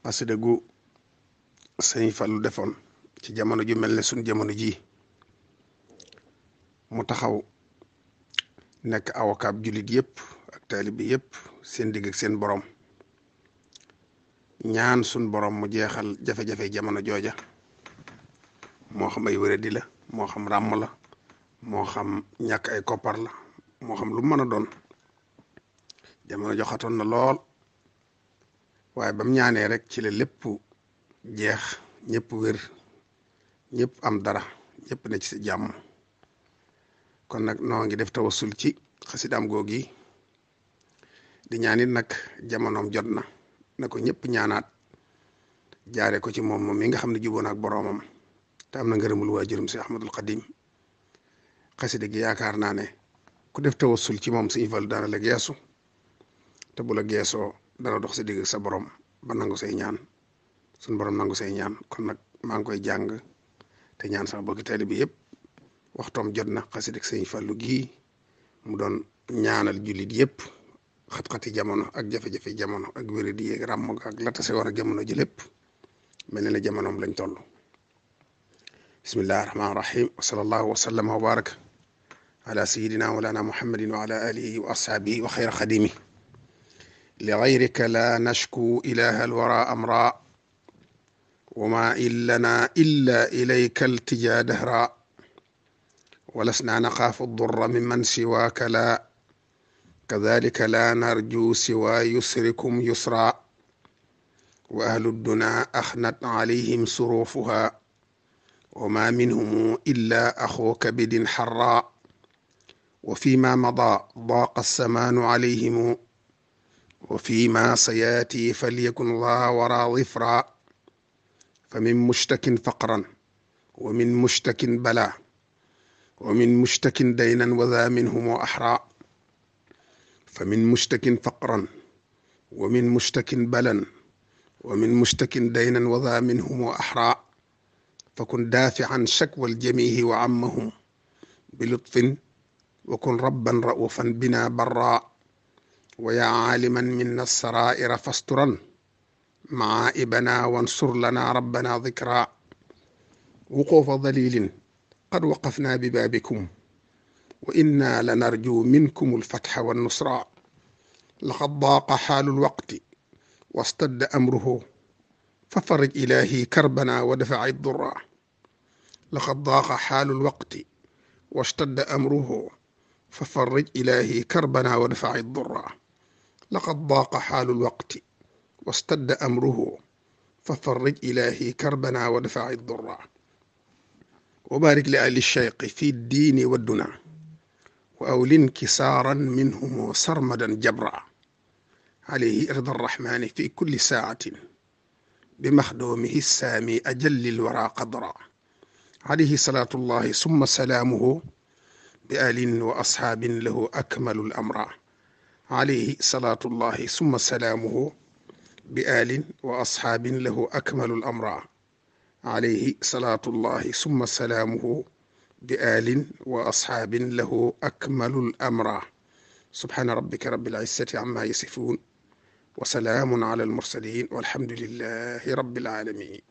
xasida gu sëñ Fallu defoon ci jamono ju mel ne suñ jamono ji mu taxaw nekk avocat jullit yëpp ak taalibe yëpp seen digg ak seen borom ñaan suñ borom mu jeexal jafe-jafe jamono jooja moo xam ay wéradi la moo xam ràmm la moo xam ñàkk ay koppar la moo xam lu mën a doon jamono joxatoon na lool waaye bam ñaanee rek ci la lépp jeex ñëpp wér ñëpp am dara ñëpp ne ci si jàmm kon nag noo ngi def tawassul ci xasidaam googi di ñaanit nag jamonoom jot na ko ñëpp ñaanaat jaare ko ci moom mi nga xam ne juboon ak boroomam te am na ngërëmul waajuram si Ahmadul Xadim xasida gi yaakaar naa ne ku def tawassul ci moom Sëñ Fallu dana la geesu te bu la geesoo dana dox sa digg ak sa borom ba nangu say ñaan suñ borom nangu say ñaan kon nag maa ngi koy jàng te ñaan sama bokki taalibe bi yëpp waxtoom jot na xasida Sëñ Fallu gii mu doon ñaanal jullit yëpp xat-xati jamono ak jafe-jafe jamono ak wéradi yeeg ràmm ak la tase war a jamono ji lépp mel ne jamonoom lañ toll bismillahi rahmaani rahim wa sallallahu wa sallama wa baraka ala sayidina walana muhammadin wa ala alihi wa ashaabihi wa xayra xadimi li gayrika la nashku ilaha alwara amra wa ma illana illa ilayka altija dahra walasna naxaafu durra mimman siwaaka la kadalika la narju siwa yusrikum yusra wa ahlu duna axnat alayhim surufuha wa ma minhum illa axuka bidin xarra wa fi ma mada daqa alsamaanu alayhim wa fi ma sayaati falyakun la wara difra fa min mushtakin faqran wa min mushtakin bala wa min mushtakin daynan wa dha minhum axra fa min mushtakin faqran wa min mushtakin balan wa min mushtakin daynan wa dha minhum axra fakun daafican shakwa aljamihi wa ammahum bilutfin wa kun rabban raufan bina barra wa yaa caaliman minna saraa'ira fasturan macaa'ibana wansur lana rabbana dikra wuquufa dalilin qad waqafna bibaabikum wa inna lanarju minkum alfatxa wannusra laqad daaqa xaalu alwaqti wastadda amruhu fafarij ilaahi karbana wa dafaci durra laqad daaqa xaalu alwaqti wastadda amruhu fafarij ilaahi karbana wa dafaci durra laqad daaqa xaalu alwaqti wastadda amruhu fafarij ilaahi karbana wa dafaci durra wa baarik li ahli shayqi fi ddiini wadduna wa awlin kisaaran minhum sarmadan jabra alayhi irda arrahmani fi kulli saacatin bimaxdoomihi saami ajalli lwara qadra alayhi salaatu llahi summa salaamuhu bi alin wa asxaabin lahu akmalu lamra alayhi salaatu llahi summa salaamuhu bi alin wa asxaabin lahu akmalu lamra alayhi salaatu llahi summa salaamuhu bi alin wa asxaabin lahu akmalu lamra subhaana rabbika rabbil izzati amma yasifuun wa salaamun ala almursalin walhamdulillahi rabbil alamin